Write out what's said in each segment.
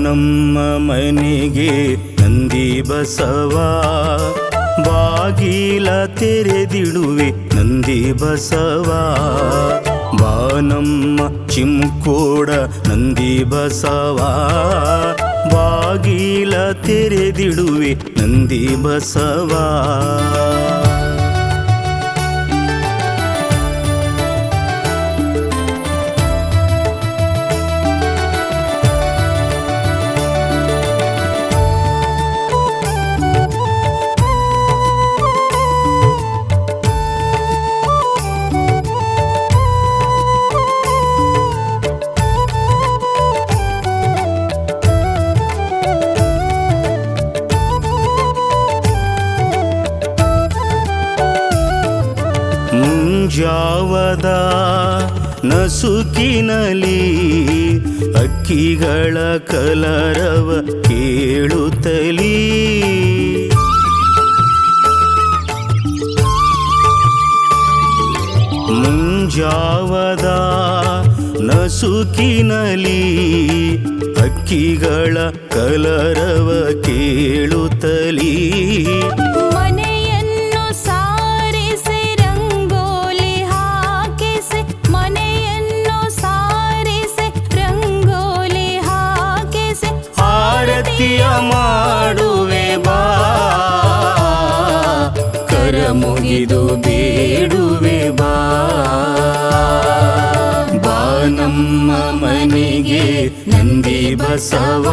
ನಮ್ಮ ಮನೆಗೆ ನಂದಿ ಬಸವ, ಬಾಗಿಲ ತೆರೆದಿಡುವೆ ನಂದಿ ಬಸವ. ಬಾ ನಮ್ಮ ಚಿಮ್ಕೋಡ ನಂದಿ ಬಸವ, ಬಾಗಿಲ ತೆರೆದಿಡುವೆ ನಂದಿ ಬಸವ. ಮುಂಜಾವದ ನಸುಕಿನಲಿ ಅಕ್ಕಿಗಳ ಕಲರವ ಕೇಳುತ್ತಲೀ, ಮುಂಜಾವದ ನಸುಕಿನಲಿ ಅಕ್ಕಿಗಳ ಕಲರವ ಕೇಳುತ್ತಲೀ. ಮಾಡುವೆ ಬಾ ಕರ ಮುಗಿದು ಬೇಡುವೆ ಬಾ. ಬಾ ನಮ್ಮ ಮನೆಗೆ ನಂದಿ ಬಸವ,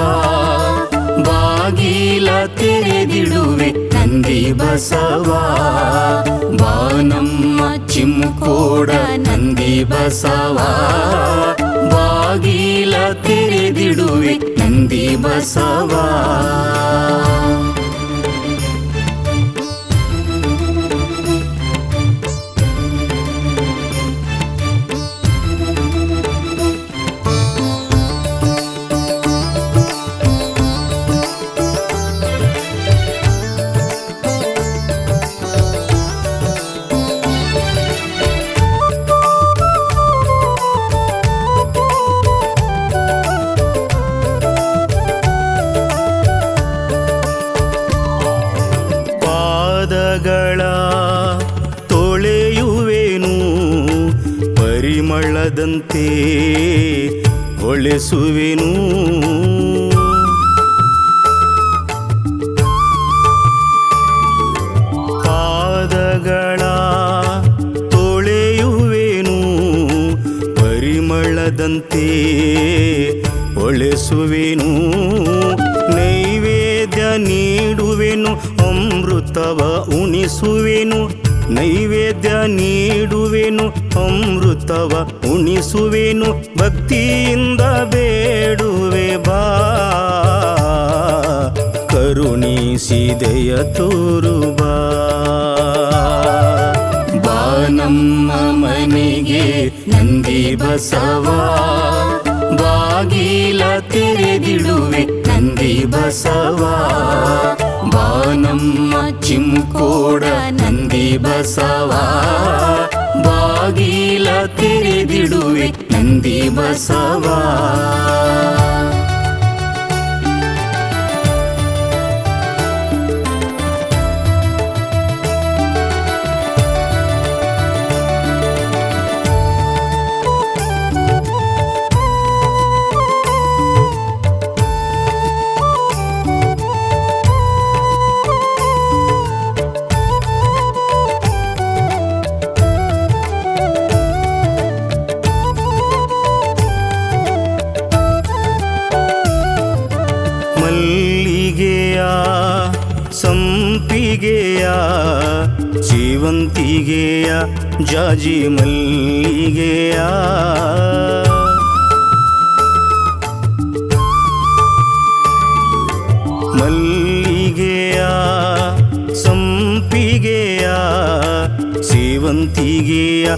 ಬಾಗಿಲ ತೆರೆದಿಡುವೆ ನಂದಿ ಬಸವ. ಬಾ ನಮ್ಮ ಚಿಮ್ಕೋಡ ನಂದಿ ಬಸವ, ಬಾಗಿಲ ತೆರೆದಿಡುವೆ ನಂದಿ ಬಸವ. ಪಾದಗಳ ತೊಳೆಯುವೆನು ಪರಿಮಳದಂತೆ ಹೊಳೆಸುವೆನು. ಪಾದಗಳ ತೊಳೆಯುವೆನು ಪರಿಮಳದಂತೆ ಹೊಳೆಸುವೆನು. ನೈವೇದ್ಯ ನೀಡುವೆನು ಅಮೃತವ ಉಣಿಸುವೆನು, ನೈವೇದ್ಯ ನೀಡುವೆನು ಅಮೃತವ ಉಣಿಸುವೆನು. ಭಕ್ತಿಯಿಂದ ಬೇಡುವೆ ಬಾ ಕರುಣಿಸಿದೆಯ ತೋರು ಬಾ. ಬಾ ನಮ್ಮ ಮನೆಗೆ ನಂದಿ ಬಸವ, ಬಾಗಿಲ ತೆರೆದಿಡುವೆ ನಂದಿ ಬಸವ. ಬಾ ನಮ್ಮ ಚಿಮ್ಕೋಡ ನಂದಿ ಬಸವ, ಬಾಗಿಲ ತೆರೆದಿಡುವೆ ನಂದಿ ಬಸವ. ಮಲ್ಲಿಗೆಯ ಸಂಪಿಗೆಯ ಜೀವಂತಿಗೆಯ ಜಾಜಿ ಮಲ್ಲಿಗೆಯ, ಮಲ್ಲಿಗೆಯ ಸಂಪಿಗೆಯ ಸೇವಂತಿಗೆಯ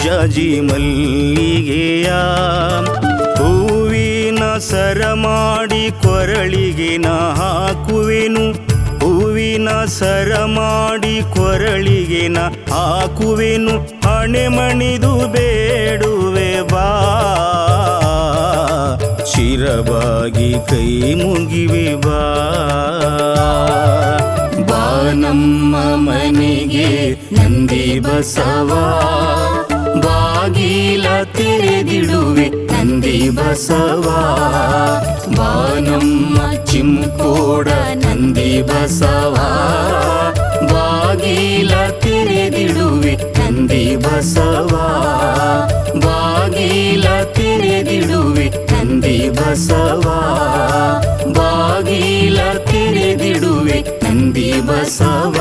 ಜಾಜಿ ಮಲ್ಲಿಗೆಯ. ಹೂವಿನ ಸರ ಮಾಡಿ ಕೊರಳಿಗೆ ನಾ ಹಾಕುವೆನು, ಹೂವಿನ ಸರ ಮಾಡಿ ಕೊರಳಿಗೆ ನಾ ಹಾಕುವೆನು. ಹಣೆ ಮಣಿದು ಬೇಡುವೆ ಬಾ ಶಿರ ಶಿರಬಾಗಿ ಕೈ ಮುಗಿವೆ ಬಾ ಬಾ ನಮ್ಮ ಮನೆಗೆ ನಂದಿ ಬಸವ ಬಾಗಿಲ ತೆರೆದಿಡುವೆ ನಂದಿ ಬಸವ ಬಾ ನಮ್ಮ ಚಿಮ್ಕೋಡ ನಂದಿ ಬಸವ ಬಾಗಿಲ ತೆರೆದಿಡುವೆ ನಂದಿ ಬಸವ ಬಾಗಿಲ ತೆರೆದಿಡುವೆ ನಂದಿ ಬಸವ ಬಾಗಿಲ ತೆರೆದಿಡುವೆ ನಂದಿ ಬಸವ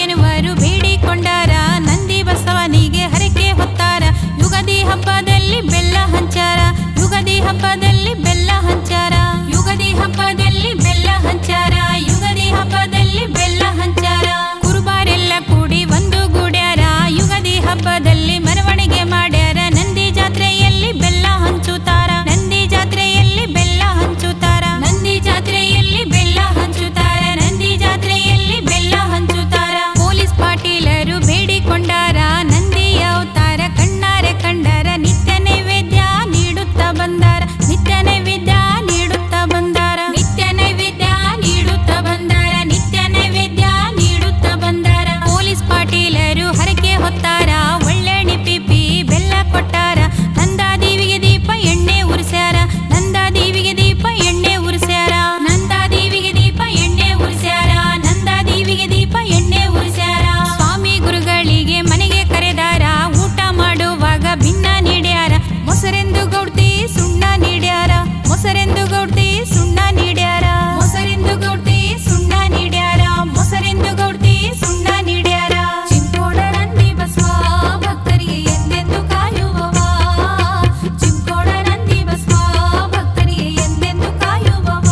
ಎನ್ನುವರು ಬೇಡಿಕೊಂಡಾರ. ನಂದಿ ಬಸವನಿಗೆ ಹರಕೆ ಹೊತ್ತಾರ. ಯುಗಾದಿ ಹಬ್ಬದಲ್ಲಿ ಬೆಲ್ಲ ಹಂಚಾರ. ಯುಗಾದಿ ಹಬ್ಬದಲ್ಲಿ ಬೆಲ್ಲ ಹಂಚಾರ. ಯುಗಾದಿ ಹಬ್ಬದಲ್ಲಿ ಬೆಲ್ಲ ಹಂಚಾರ. ಯುಗಾದಿ ಹಬ್ಬದಲ್ಲಿ ಬೆಲ್ಲ ಹಂಚಾರ. ಕುರುಬಾರೆಲ್ಲ ಕೂಡಿ ಒಂದು ಗೂಡ್ಯಾರ. ಯುಗಾದಿ ಹಬ್ಬದಲ್ಲಿ ಮೆರವಣಿಗೆ ಮಾಡ್ಯಾರ. ನಂದಿ ಜಾತ್ರೆಯಲ್ಲಿ ಬೆಲ್ಲ ಹಂಚುತ್ತಾರ. ನಂದಿ ಜಾತ್ರೆಯಲ್ಲಿ ಬೆಲ್ಲ ಹಂಚುತ್ತಾರ. ನಂದಿ ಜಾತ್ರೆಯಲ್ಲಿ ಬೆಲ್ಲ ಹಂಚುತ್ತಾರ. ನಂದಿ ಜಾತ್ರೆಯಲ್ಲಿ ಬೆಲ್ಲ ಹಂಚುತ್ತಾರ. ಪೊಲೀಸ್ ಪಾಟೀಲರು ಬೇಡಿಕೊಂಡಾರ. ನಂದಿಯ ಅವತಾರ ಕಣ್ಣಾರೆ ಕಂಡಾರ. ನಿತ್ಯ ನೈವೇದ್ಯ ನೀಡುತ್ತಾ ಬಂದಾರ. ನಿತ್ಯ ನೈವೇದ್ಯ ನೀಡುತ್ತಾ ಬಂದಾರ. ನಿತ್ಯ ನೈವೇದ್ಯ ನೀಡುತ್ತಾ ಬಂದಾರ. ನಿತ್ಯ ನೈವೇದ್ಯ ನೀಡುತ್ತಾ ಬಂದಾರ. ಪೊಲೀಸ್ ಪಾಟೀಲರು ಹರಕೆ ಹೊತ್ತಾರ. ಒಳ್ಳೆಣಿ ಪಿಪಿ ಬೆಲ್ಲ ಕೊಟ್ಟಾರ. ನಂದಾದೇವಿಗೆ ದೀಪ ಎಣ್ಣೆ ಉರಿಸ್ಯಾರ. ನಂದಾದೇವಿಗೆ ದೀಪ ಎಣ್ಣೆ ಉರಿಸ್ಯಾರ. ನಂದಾದೇವಿಗೆ ದೀಪ ಎಣ್ಣೆ ಉರಿಸ್ಯಾರ. ನಂದಾದೇವಿಗೆ ದೀಪ ಎಣ್ಣೆ ಉರಿಸ್ಯಾರ. ಸ್ವಾಮಿ ಗುರುಗಳಿಗೆ ಮನೆಗೆ ಕರೆದಾರ. ಊಟ ಮಾಡುವಾಗ ಭಿನ್ನ ನೀಡ್ಯಾರ. ಮೊಸರೆಂದು ಗೌಡ್ತಿ ಸುಣ್ಣ ನೀಡ್ಯಾರ. ಮೊಸರೆಂದು ಗೌಡ್ತಿ ಸುಣ್ಣ ನೀಡ್ಯಾರ. ಮೊಸರೆಂದು ಗೌಡ್ತಿ ಸುಣ್ಣ ನೀಡ್ಯಾರ. ಮೊಸರೆಂದು ಗೌಡ್ತಿ ಸುಣ್ಣ ನೀಡ್ಯಾರ. ಚಿಂಕೋಡ ನಂದಿ ಬಸವ ಭಕ್ತರಿಗೆ ಎಂದೆಂದು ಕಾಯುವವ. ಚಿಂಕೋಡ ನಂದಿ ಬಸವ ಭಕ್ತರಿಗೆ ಎಂದೆಂದು ಕಾಯುವವ.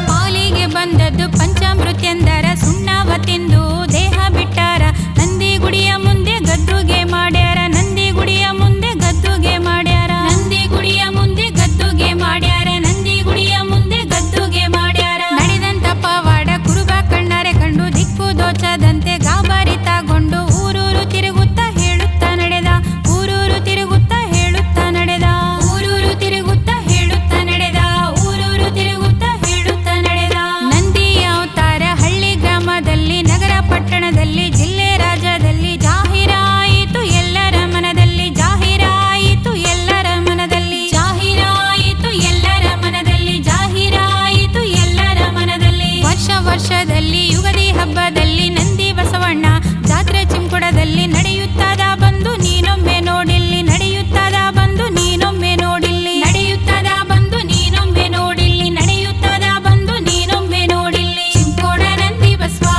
ಪಾಲಿಗೆ ಬಂದದ್ದು ಪಂಚಾಮೃತ್ಯಂದರ. ಸುಣ್ಣವ ತಿಂದು ದೇಹ ಬಿಟ್ಟಾರ. ನಂದಿ ಗುಡಿಯ ಮುಂದೆ ಗದ್ದುಗೆ ಮಾಡ್ಯಾರ. ನಂದಿ ಗುಡಿಯ ಮುಂದೆ ಗದ್ದುಗೆ ಮಾಡ್ಯಾರ. ನಂದಿ ಗುಡಿಯ ಮುಂದೆ ಗದ್ದುಗೆ ಮಾಡ್ಯಾರ. ನಂದಿ ಗುಡಿಯ ಮುಂದೆ ಗದ್ದುಗೆ ಮಾಡ್ಯಾರ. ನಡೆದಂತ ಪವಾಡ ಕುರುಬ ಕಣ್ಣಾರೆ ಕಂಡು ದಿಕ್ಕು ದೋಚದಂತೆ ಗಾಬರಿತಗೊಂಡು ಊರೂರು ತಿರುಗುತ್ತಾ ಹೇಳುತ್ತಾ ನಡೆದ. ಊರೂರು ತಿರುಗುತ್ತಾ ಹೇಳುತ್ತಾ ನಡೆದ. ಊರೂರು ತಿರುಗುತ್ತಾ ಹೇಳುತ್ತಾ ನಡೆದ. ಊರೂರು ತಿರುಗುತ್ತಾ ಹೇಳುತ್ತಾ ನಡೆದ. ನಂದಿಯ ಅವತಾರ ಹಳ್ಳಿ ಗ್ರಾಮದಲ್ಲಿ ನಗರ ಪಟ್ಟಣದಲ್ಲಿ ಜಿಲ್ಲೆ ರಾಜ್ಯದಲ್ಲಿ ಜಾಹೀರಾಯಿತು ಎಲ್ಲರ ಮನದಲ್ಲಿ. ಜಾಹೀರಾಯಿತು ಎಲ್ಲರ ಮನದಲ್ಲಿ. ಜಾಹೀರಾಯಿತು ಎಲ್ಲರ ಮನದಲ್ಲಿ. ಜಾಹೀರಾಯಿತು ಎಲ್ಲರ ಮನದಲ್ಲಿ. ವರ್ಷ ವರ್ಷದಲ್ಲಿ ಯುಗಾದಿ ಹಬ್ಬದಲ್ಲಿ ನಂದಿ ಬಸವಣ್ಣ ಜಾತ್ರೆ ಚಿಂಕುಡದಲ್ಲಿ ನಡೆಯುತ್ತದ ಬಂದು ನೀನೊಮ್ಮೆ ನೋಡಿಲ್ಲಿ. ನಡೆಯುತ್ತದ ಬಂದು ನೀನೊಮ್ಮೆ ನೋಡಿಲ್ಲಿ. ನಡೆಯುತ್ತದ ಬಂದು ನೀನೊಮ್ಮೆ ನೋಡಿಲ್ಲಿ. ನಡೆಯುತ್ತದ ಬಂದು ನೀನೊಮ್ಮೆ ನೋಡಿಲ್ಲಿ. ಚಿಂಕೋಡ ನಂದಿ ಬಸವ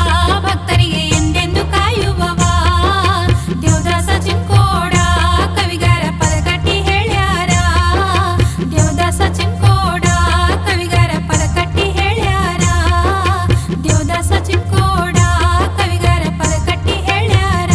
ಭಕ್ತರಿಗೆ ಎಂದೆಂದು ಕಾಯುವವ. ದೇವದಾಸ ಚಿಂಕೋಡ ಕವಿಗಾರ ಪದ ಕಟ್ಟಿ ಹೇಳ್ಯಾರ. ದೇವದಾಸ ಚಿಂಕೋಡ ಕವಿಗಾರ ಪದ ಕಟ್ಟಿ ಹೇಳ್ಯಾರ. ದೇವದಾಸ ಚಿಂಕೋಡ ಕವಿಗಾರ ಪದ ಕಟ್ಟಿ ಹೇಳ್ಯಾರ.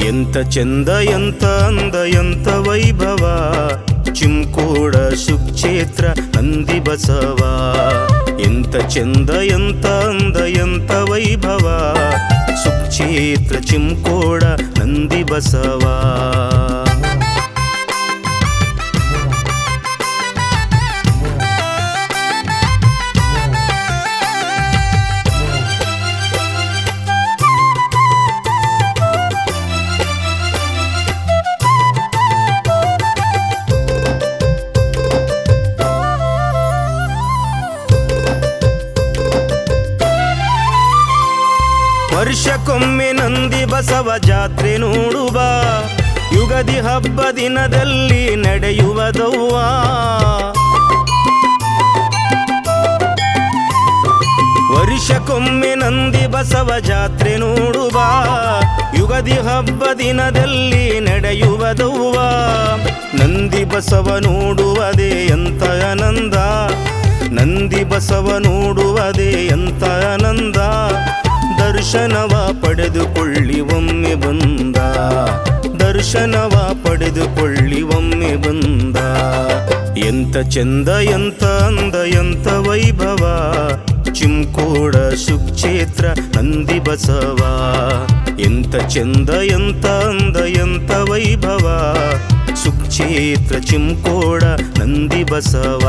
ಎಂತ ಚಂದ ಎಂತ ಅಂದ ಎಂತ ವೈಭವ. ಚಿಂಕೋಡ ಸುಕ್ಷೇತ್ರ ನಂದಿ ಬಸವ. ಎಂತ ಚಂದ ಎಂತ ಅಂದ ಎಂತ ವೈಭವ. ಸುಕ್ಷೇತ್ರ ಚಿಂಕೋಡ ನಂದಿ ಬಸವ. ವರ್ಷಕ್ಕೊಮ್ಮೆ ನಂದಿ ಬಸವ ಜಾತ್ರೆ ನೋಡುವ. ಯುಗಾದಿ ಹಬ್ಬ ದಿನದಲ್ಲಿ ನಡೆಯುವುದವ್ವ. ವರ್ಷಕ್ಕೊಮ್ಮೆ ನಂದಿ ಬಸವ ಜಾತ್ರೆ ನೋಡುವ. ಯುಗಾದಿ ಹಬ್ಬ ದಿನದಲ್ಲಿ ನಡೆಯುವುದವ್ವ. ನಂದಿ ಬಸವ ನೋಡುವುದೇ ಎಂತ ಆನಂದ. ನಂದಿ ಬಸವ ನೋಡುವುದೇ ಎಂತ ಆನಂದ. ದರ್ಶನವ ಪಡೆದುಕೊಳ್ಳಿ ಒಮ್ಮೆ ಬಂದ. ದರ್ಶನವ ಪಡೆದುಕೊಳ್ಳಿ ಒಮ್ಮೆ ಬಂದ. ಎಂತ ಚಂದ ಎಂತ ಅಂದ ಎಂತ ವೈಭವ ಚಿಂಕೋಡ ಸುಕ್ಷೇತ್ರ ನಂದಿ ಬಸವ. ಎಂತ ಚಂದ ಎಂತ ಅಂದ ಎಂತ ವೈಭವ ಸುಕ್ಷೇತ್ರ ಚಿಂಕೋಡ ನಂದಿ ಬಸವ.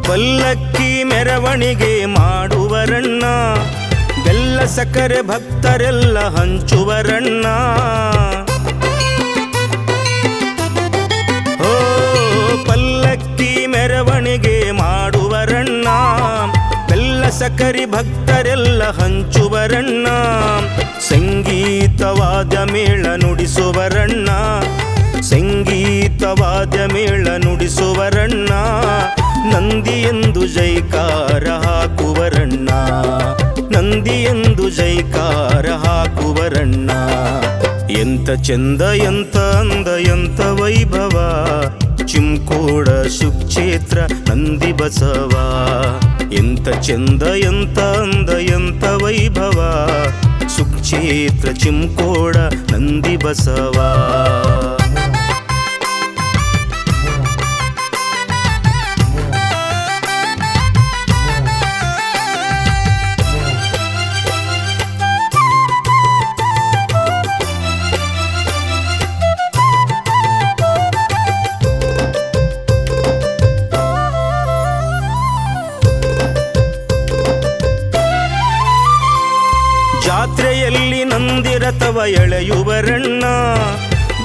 ಪಲ್ಲಕ್ಕಿ ಮೆರವಣಿಗೆ ಮಾಡುವರಣ್ಣ, ಬೆಲ್ಲ ಸಕ್ಕರೆ ಭಕ್ತರೆಲ್ಲ ಹಂಚುವರಣ್ಣ. ಓ ಪಲ್ಲಕ್ಕಿ ಮೆರವಣಿಗೆ ಮಾಡುವರಣ್ಣ, ಬೆಲ್ಲ ಸಕ್ಕರೆ ಭಕ್ತರೆಲ್ಲ ಹಂಚುವರಣ್ಣ. ಸಂಗೀತವಾದ ಮೇಳ ನುಡಿಸುವರಣ್ಣ, ಸಂಗೀತವಾದ ಮೇಳ ನುಡಿಸುವರಣ್ಣ. ನಂದಿ ಎಂದು ಜೈಕಾರ ಹಾಕುವರಣ್ಣ, ನಂದಿ ಎಂದು ಜೈಕಾರ ಹಾಕುವರಣ್ಣ. ಎಂತ ಚಂದ ಎಂತ ಅಂದ ಎಂತ ವೈಭವ ಚಿಂಕೋಡ ಸುಕ್ಷೇತ್ರ ನಂದಿ ಬಸವ. ಎಂತ ಚಂದ ಎಂತ ಅಂದ ಎಂತ ವೈಭವ ಸುಕ್ಷೇತ್ರ ಚಿಂಕೋಡ ನಂದಿ ಬಸವ. ಜಾತ್ರೆಯಲ್ಲಿ ನಂದಿರಥವ ಎಳೆಯುವರಣ್ಣ,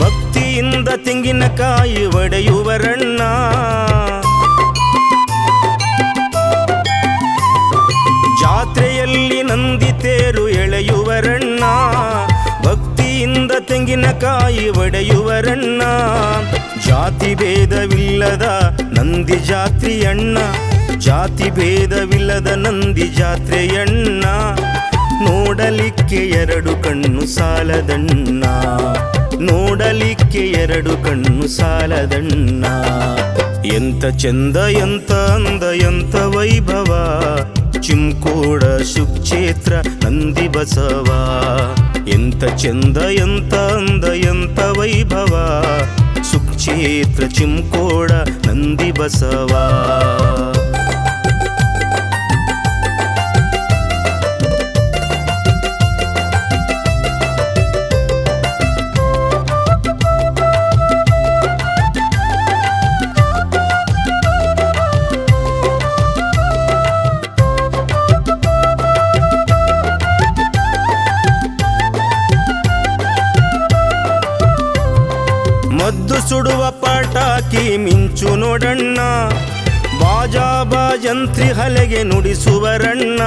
ಭಕ್ತಿಯಿಂದ ತೆಂಗಿನಕಾಯಿ ಒಡೆಯುವರಣ್ಣ. ಜಾತ್ರೆಯಲ್ಲಿ ನಂದಿ ತೇರು ಎಳೆಯುವರಣ್ಣ, ಭಕ್ತಿಯಿಂದ ತೆಂಗಿನಕಾಯಿ ಒಡೆಯುವರಣ್ಣ. ಜಾತಿ ಭೇದವಿಲ್ಲದ ನಂದಿ ಜಾತ್ರೆಯಣ್ಣ, ಜಾತಿ ಭೇದವಿಲ್ಲದ ನಂದಿ ಜಾತ್ರೆಯಣ್ಣ. ನೋಡಲಿಕ್ಕೆ ಎರಡು ಕಣ್ಣು ಸಾಲದಣ್ಣ, ನೋಡಲಿಕ್ಕೆ ಎರಡು ಕಣ್ಣು ಸಾಲದಣ್ಣ. ಎಂತ ಚಂದ ಎಂತ ಅಂದ ಎಂತ ವೈಭವ ಚಿಂಕೋಡ ಸುಕ್ಷೇತ್ರ ನಂದಿ ಬಸವ. ಎಂತ ಚಂದ ಎಂತ ಅಂದ ಎಂತ ವೈಭವ ಸುಕ್ಷೇತ್ರ ಚಿಂಕೋಡ ನಂದಿ ಬಸವ. ಮದ್ದು ಸುಡುವ ಪಟಾಕಿ ಮಿಂಚು ನೋಡಣ್ಣ, ಬಾಜಾ ಬಾಜಂತ್ರಿ ಹಲೆಗೆ ನುಡಿಸುವರಣ್ಣ.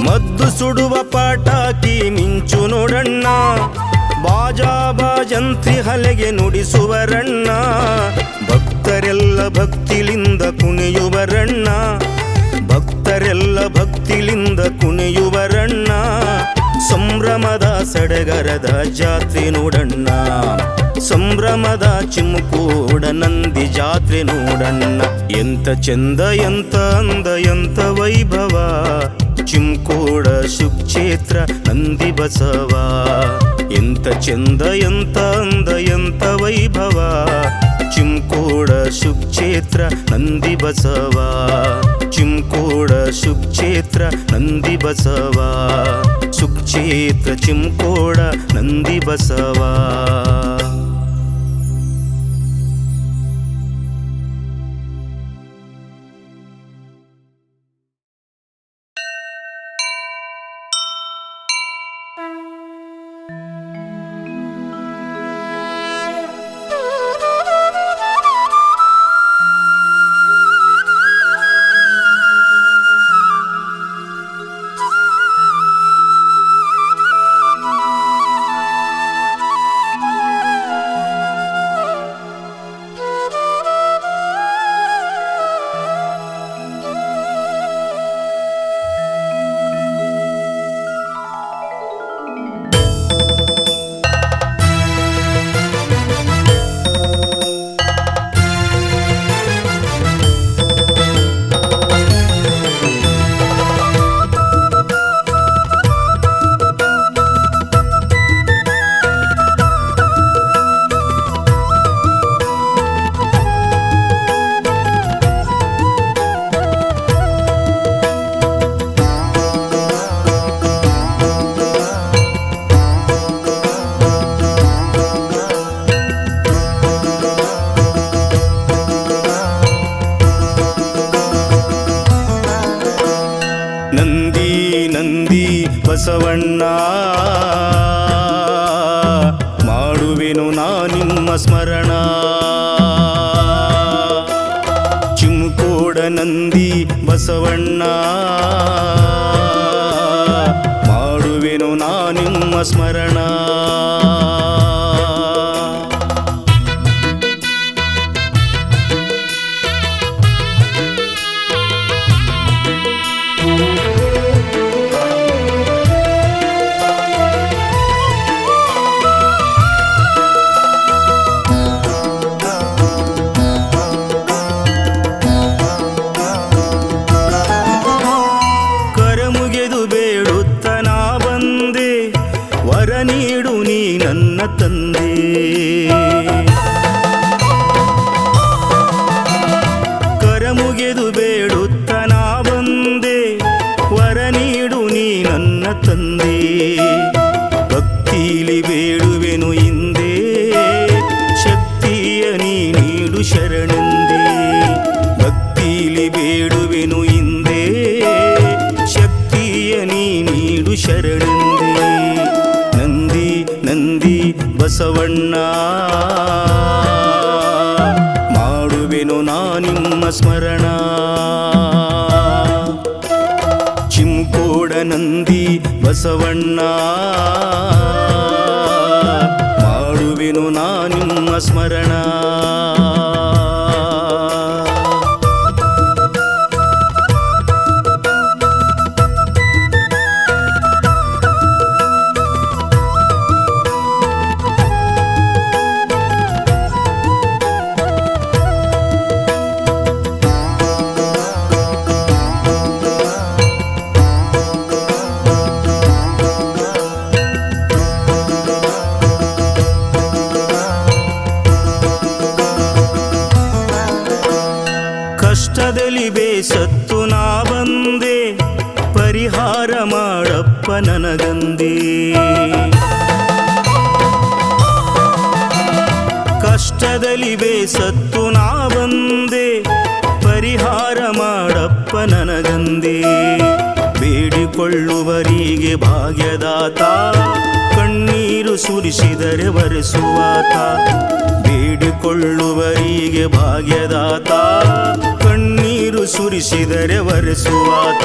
ಮದ್ದು ಸುಡುವ ಪಟಾಕಿ ಮಿಂಚು ನೋಡಣ್ಣ, ಬಾಜಾ ಬಾಜಂತ್ರಿ ಹಲೆಗೆ ನುಡಿಸುವರಣ್ಣ. ಭಕ್ತರೆಲ್ಲ ಭಕ್ತಿಲಿಂದ ಕುಣಿಯುವರಣ್ಣ, ಭಕ್ತರೆಲ್ಲ ಭಕ್ತಿಲಿಂದ ಕುಣಿಯುವರಣ್ಣ. ಸಂಭ್ರಮದ ಸಡಗರದ ಜಾತ್ರೆ ನೋಡಣ್ಣ, ಸಂಭ್ರಮದ ಚಿಂಕೋಡ ನಂದಿ ಜಾತ್ರೆ ನೋಡಣ್ಣ. ಎಂತ ಚಂದ ಎಂತ ಅಂದ ಎಂತ ವೈಭವ ಚಿಂಕೋಡ ಸುಕ್ಷೇತ್ರ ನಂದಿ ಬಸವ. ಎಂತ ಚಂದ ಎಂತ ಅಂದ ಎಂತ ವೈಭವ ಚಿಂಕೋಡ ಸುಕ್ಷೇತ್ರ ನಂದಿ ಬಸವ. ಚಿಂಕೋಡ ಸುಕ್ಷೇತ್ರ ನಂದಿ ಬಸವ, ಸುಕ್ಷೇತ್ರ ಚಿಂಕೋಡ ನಂದಿ ಬಸವ. ಬಸವಣ್ಣ ಮಾಡುವೆನು ನಾ ನಿಮ್ಮ ಸ್ಮರಣ. ಚಿಮ್ಕೋಡ ನಂದಿ ಬಸವಣ್ಣ ಮಾಡುವೆನು ನಾ ನಿಮ್ಮ ಸ್ಮರಣ. ಕರಮುಗೆದು ಬೇಡುತ್ತ ನಾ ಬಂದೆ, ವರ ನೀಡು ನೀ ನನ್ನ ತಂದೆ. ಕರಮುಗೆದು ಬೇಡುತ್ತ ನಾ ಬಂದೆ, ವರ ನೀಡು ನೀ ನನ್ನ ತಂದೆ. ಭಕ್ತಿಲಿ ಬೇಡುವೆನು ಹಿಂದೆ, ಶಕ್ತಿಯ ನೀ ನೀಡು ಶರಣೆಂದೆ. ಭಕ್ತಿಲಿ ಬೇಡುವೆನು ಹಿಂದೆ, ಶಕ್ತಿಯ ನೀ ನೀಡು ಶರಣೆಂದೆ. ನಂದಿ ನಂದಿ ಬಸವಣ್ಣ ಮಾಡುವೆನು ನಾ ನಿಮ್ಮ ಸ್ಮರಣ. ಚಿಮ್ಕೋಡ ನಂದಿ ಬಸವಣ್ಣ ಮಾಡುವೆನು ನಾ ನಿಮ್ಮ ಸ್ಮರಣ. ಕಷ್ಟದಲ್ಲಿ ಬೇಸತ್ತು ನಾ ಬಂದೆ, ಪರಿಹಾರ ಮಾಡಪ್ಪ ನನಗಂದೆ. ಕಷ್ಟದಲ್ಲಿ ಬೇಸತ್ತು ನಾ ಬಂದೆ, ಪರಿಹಾರ ಮಾಡಪ್ಪ ನನಗಂದೆ. ಬೇಡಿಕೊಳ್ಳುವರಿಗೆ ಭಾಗ್ಯದಾತ, ಕಣ್ಣೀರು ಸುರಿಸಿದರೆ ಒರೆಸುವಾತ. ಬೇಡಿಕೊಳ್ಳುವರಿಗೆ ಭಾಗ್ಯದಾತ, ಕಣ್ಣೀರು ಸುರಿಸಿದರೆ ಒರೆಸುವಾತ.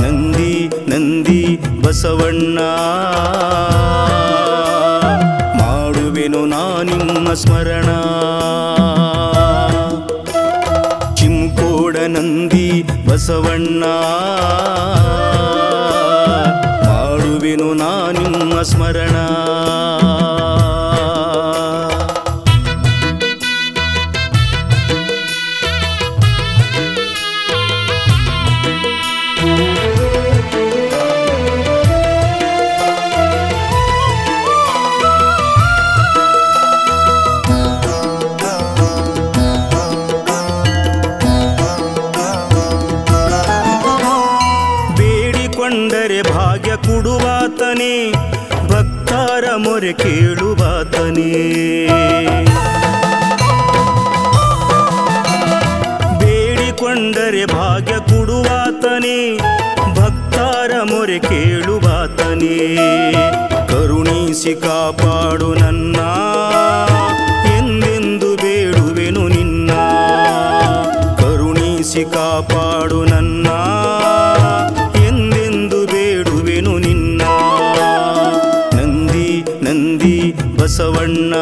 ನಂದಿ ನಂದಿ ಬಸವಣ್ಣ ಮಾಡುವೆನು ನಾ ನಿಮ್ಮ ಸ್ಮರಣ. ಚಿಮ್ಕೋಡ ನಂದಿ ಬಸವಣ್ಣ ಮಾಡುವೆನು ನಾ ನಿಮ್ಮ ಸ್ಮರಣ. ಬೇಡಿಕೊಂಡರೆ ಭಾಗ್ಯ ಕೊಡುವಾತನೇ, ಭಕ್ತರ ಮೊರೆ ಕೇಳುವಾತನೇ. ಬೇಡಿಕೊಂಡರೆ ಭಾಗ್ಯ ಕೊಡುವಾತನೇ, ಭಕ್ತರ ಮೊರೆ ಕೇಳುವಾತನೇ. ಕರುಣಿಸಿ ಕಾಪಾಡು ನನ್ನ, ಎಂದೆಂದು ಬೇಡುವೆನು ನಿನ್ನ. ಕರುಣಿಸಿ ಕಾಪಾಡು ನನ್ನ, ಎಂದೆಂದು ಬೇಡುವೆನು ನಿನ್ನ. ನಂದಿ ನಂದಿ ಬಸವಣ್ಣ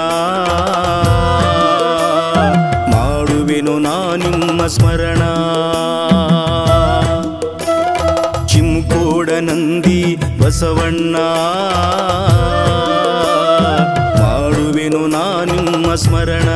ಮಾಡುವೆನು ನಾ ನಿಮ್ಮ ಸ್ಮರಣ. ಚಿಮ್ಕೋಡ ನಂದಿ ಬಸವಣ್ಣ ಮಾಡುವೆನು ನಾ ನಿಮ್ಮ ಸ್ಮರಣ.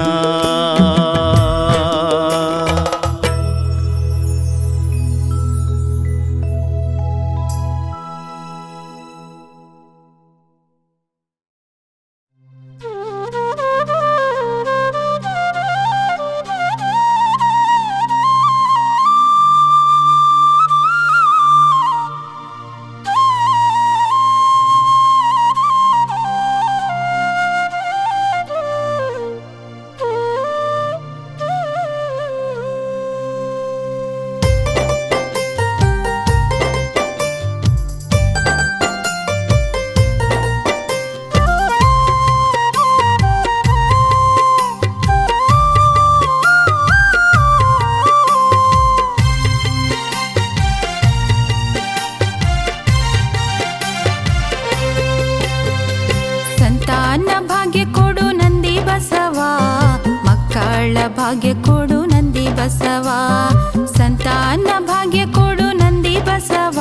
ಸಂತಾನ ಭಾಗ್ಯ ಕೊಡು ನಂದಿ ಬಸವ,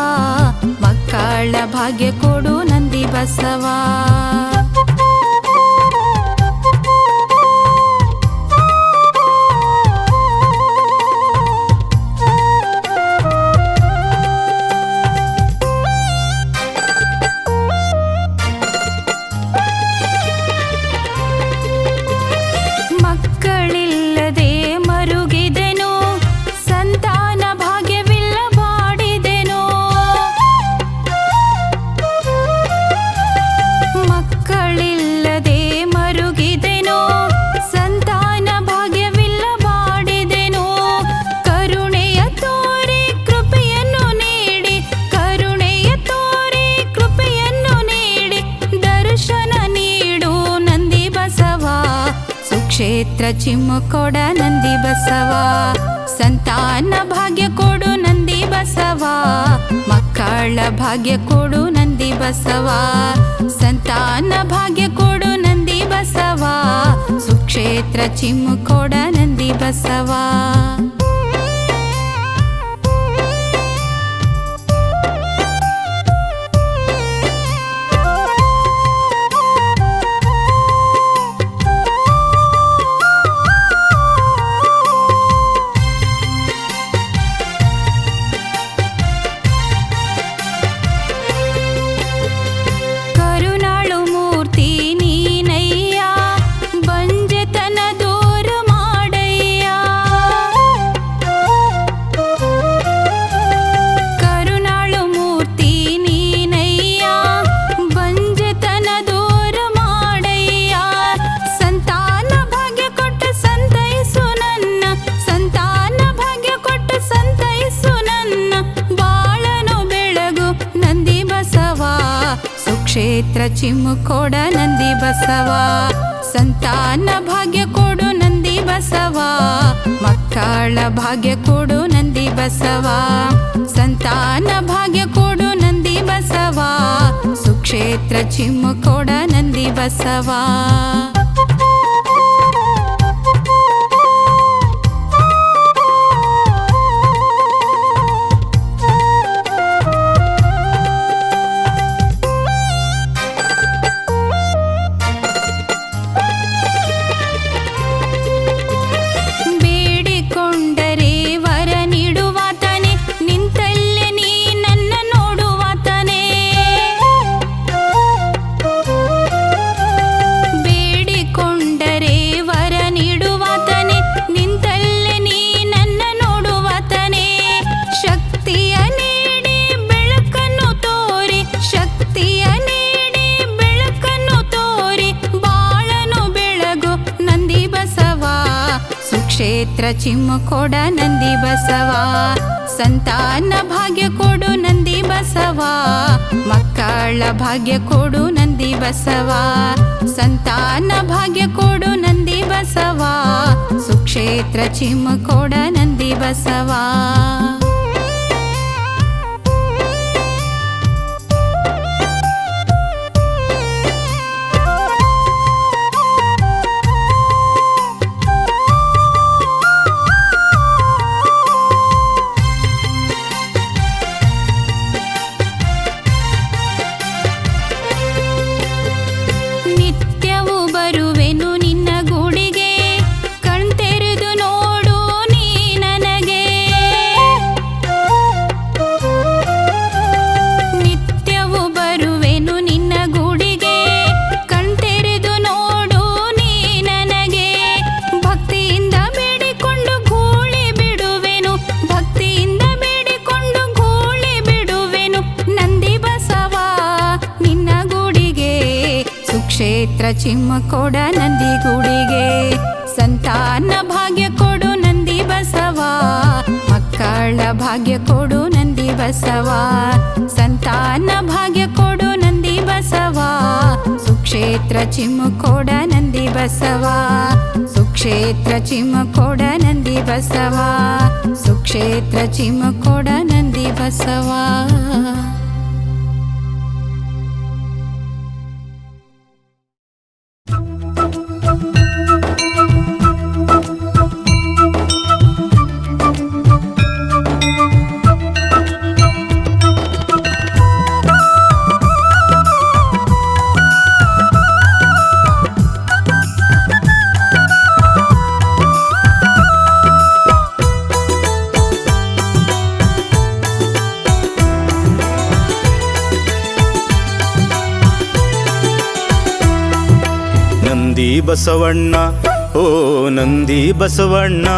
ಮಕ್ಕಳ ಭಾಗ್ಯ ಕೊಡು ನಂದಿ ಬಸವ. ಮಕ್ಕಳಿಲ್ಲದೆ ಮರುಗಿದೆನು, ಸಂತಾನ ಭಾಗ್ಯವಿಲ್ಲ ಬಾಡಿದೆನು. ಮಕ್ಕಳಿಲ್ಲದೆ ಮರುಗಿದೆನು, ಸಂತಾನ ಭಾಗ್ಯವಿಲ್ಲ ಬಾಡಿದೆನು. ಕರುಣೆಯ ತೋರಿ ಕೃಪೆಯನ್ನು ನೀಡಿ, ಕರುಣೆಯ ತೋರಿ ಕೃಪೆಯನ್ನು ನೀಡಿ, ದರ್ಶನ ನೀಡು ನಂದಿ ಬಸವ, ಸುಕ್ಷೇತ್ರ ಚಿಮ್ಮುಕೊಡ ನಂದಿ ಬಸವ. ಸಂತಾನ ಭಾಗ್ಯ ಕೊಡು ನಂದಿ ಬಸವ, ಮಕ್ಕಳ ಭಾಗ್ಯ ಕೊಡು ನಂದಿ ಬಸವ. ಸಂತಾನ ಭಾಗ್ಯ ಕೊಡು ನಂದಿ ಬಸವ, ಸುಕ್ಷೇತ್ರ ಚಿಮ್ಮುಕೊಡ ನಂದಿ ಬಸವ. ಕರುಣಾಳು ಮೂರ್ತಿ ನೀನಯ್ಯ, ಬಂಜೆತನ ದೂರ ಮಾಡಯ್ಯ. ಕರುಣಾಳು ಮೂರ್ತಿ ನೀನಯ್ಯ, ಬಂಜೆತನ ದೂರ ಮಾಡಯ್ಯ. ಸಂತಾನ ಭಾಗ್ಯ ಕೊಟ್ಟು ಸಂತೈಸು ನನ್ನ, ಸಂತಾನ ಭಾಗ್ಯ ಕೊಟ್ಟು ಸಂತೈಸು ನನ್ನ, ಬಾಳನು ಬೆಳಗು ನಂದಿ ಬಸವ, ಸುಕ್ಷೇತ್ರ ಚಿಮ್ಮುಕೊಡ ನಂದಿ ಬಸವ. ಸಂತಾನ ಭಾಗ್ಯ ಕೊಡು ನಂದಿ ಬಸವ, ಮಕ್ಕಳ ಭಾಗ್ಯ ಕೊಡು ನಂದಿ ಬಸವ. ಸಂತಾನ ಭಾಗ್ಯ ಕೊಡು ನಂದಿ ಬಸವ, ಸುಕ್ಷೇತ್ರ ಚಿಮ್ಮುಕೊಡ ನಂದಿ ಬಸವ. ಬೇಡಿಕೊಂಡರೆ ವರ ನೀಡುವಾತನೇ, ನಿಂತಲ್ಲೇ ನೀ ನನ್ನ ನೋಡುವಾತನೇ. ಬೇಡಿಕೊಂಡರೆ ವರ ನೀಡುವಾತನೇ, ನಿಂತಲ್ಲೇ ನೀ ನನ್ನ ನೋಡುವಾತನೇ. ಶಕ್ತಿಯ ನೀಡಿ ಬೆಳಕನ್ನು ತೋರಿ, ಶಕ್ತಿಯ ನೀಡಿ ಬೆಳಕನ್ನು ತೋರಿ, ಬಾಳನು ಬೆಳಗು ನಂದಿ ಬಸವ, ಸುಕ್ಷೇತ್ರ ಚಿಮ್ಮುಕೊಡ ನಂದಿ ಬಸವ. ಸಂತಾನ ಭಾಗ್ಯ ಕೊಡು ನಂದಿ ಬಸವ, ಮಕ್ಕಳ ಭಾಗ್ಯ ಕೊಡು ನಂದಿ ಬಸವ. ಸಂತಾನ ಭಾಗ್ಯ ಕೊಡು ನಂದಿ ಬಸವ, ಸುಕ್ಷೇತ್ರ ಚಿಮ್ಮುಕೊಡ ನಂದಿ ಬಸವ. ನಿತ್ಯವೂ ಬರುವೆನು ನಿನ್ನ ಗುಡಿಗೆ, ಕಣ್ತೆರೆದು ನೋಡು ನೀ ನನಗೆ. ನಿತ್ಯವೂ ಬರುವೆನು ನಿನ್ನ ಗುಡಿಗೆ, ಕಣ್ತೆರೆದು ನೋಡು ನೀ ನನಗೆ. ಭಕ್ತಿಯಿಂದ ಬೇಡಿಕೊಂಡು ಗೂಳಿ ಬಿಡುವೆನು, ಭಕ್ತಿಯಿಂದ ಬೇಡಿಕೊಂಡು ಗೂಳಿ ಬಿಡುವೆನು ನಂದಿ ಬಸವ ನಿನ್ನ ಗುಡಿಗೆ, ಸುಕ್ಷೇತ್ರ ಚಿಮ್ಮುಕೊಡ ನಂದಿ ಗುಡಿಗೆ. ಸಂತಾನ ಭಾಗ್ಯ ಕೊಡು ನಂದಿ ಬಸವ, ಮಕ್ಕಳ ಭಾಗ್ಯ ಕೊಡು ನಂದಿ ಬಸವ. ಸಂತಾನ ಭಾಗ್ಯ ಕೊಡು ನಂದಿ ಬಸವ, ಸುಕ್ಷೇತ್ರ ಚಿಮ್ಮುಕೊಡ ನಂದಿ ಬಸವ. ಸುಕ್ಷೇತ್ರ ಚಿಮ್ಮುಕೊಡ ನಂದಿ ಬಸವ, ಸುಕ್ಷೇತ್ರ ಚಿಮ್ಮುಕೊಡ ನಂದಿ ಬಸವ. ಬಸವಣ್ಣ ಓ ನಂದಿ ಬಸವಣ್ಣ,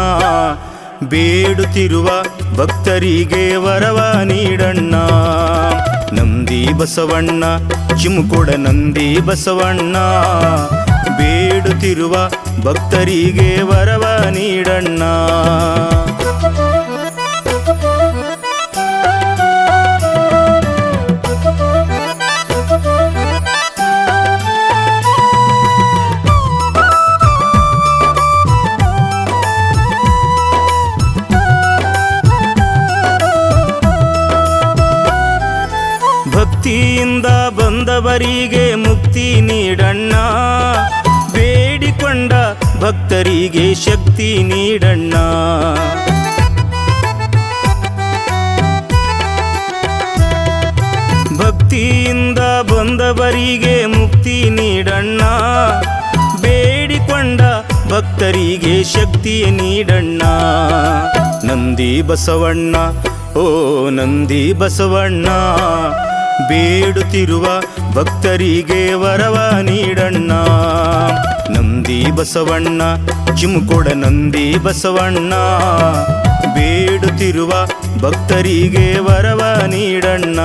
ಬೇಡುತ್ತಿರುವ ಭಕ್ತರಿಗೆ ವರವ ನೀಡಣ್ಣ. ನಂದಿ ಬಸವಣ್ಣ ಚಿಮುಕೊಡ ನಂದಿ ಬಸವಣ್ಣ, ಬೇಡುತ್ತಿರುವ ಭಕ್ತರಿಗೆ ವರವ ನೀಡಣ್ಣ. ಭಕ್ತಿಯಿಂದ ಬಂದವರಿಗೆ ಮುಕ್ತಿ ನೀಡಣ್ಣ, ಬೇಡಿಕೊಂಡ ಭಕ್ತರಿಗೆ ಶಕ್ತಿ ನೀಡಣ್ಣ. ಭಕ್ತಿಯಿಂದ ಬಂದವರಿಗೆ ಮುಕ್ತಿ ನೀಡಣ್ಣ, ಬೇಡಿಕೊಂಡ ಭಕ್ತರಿಗೆ ಶಕ್ತಿ ನೀಡಣ್ಣ. ನಂದಿ ಬಸವಣ್ಣ ಓ ನಂದಿ ಬಸವಣ್ಣ, ಬೇಡುತ್ತಿರುವ ಭಕ್ತರಿಗೆ ವರವ ನೀಡಣ್ಣ. ನಂದಿ ಬಸವಣ್ಣ ಚಿಮುಕೊಡ ನಂದಿ ಬಸವಣ್ಣ, ಬೇಡುತ್ತಿರುವ ಭಕ್ತರಿಗೆ ವರವ ನೀಡಣ್ಣ.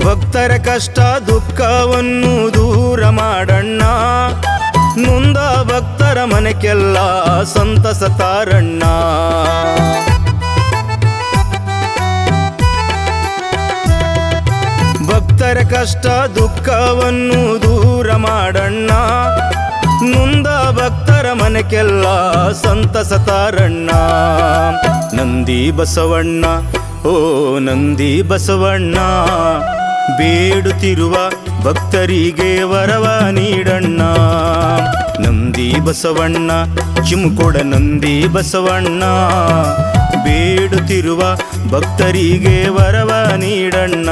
ಭಕ್ತರ ಕಷ್ಟ ದುಃಖವನ್ನು ದೂರ ಮಾಡಣ್ಣ, ನೊಂದ ಭಕ್ತರ ಮನೆಗೆಲ್ಲ ಸಂತಸ ತಾರಣ್ಣ. ಭಕ್ತರ ಕಷ್ಟ ದುಃಖವನ್ನು ದೂರ ಮಾಡಣ್ಣ, ನೊಂದ ಭಕ್ತರ ಮನೆಗೆಲ್ಲ ಸಂತಸ ತಾರಣ್ಣ. ನಂದಿ ಬಸವಣ್ಣ ಓ ನಂದಿ ಬಸವಣ್ಣ, ಬೇಡುತ್ತಿರುವ ಭಕ್ತರಿಗೆ ವರವ ನೀಡಣ್ಣ. ನಂದಿ ಬಸವಣ್ಣ ಚಿಮುಕೊಡ ನಂದಿ ಬಸವಣ್ಣ, ಬೇಡುತ್ತಿರುವ ಭಕ್ತರಿಗೆ ವರವ ನೀಡಣ್ಣ.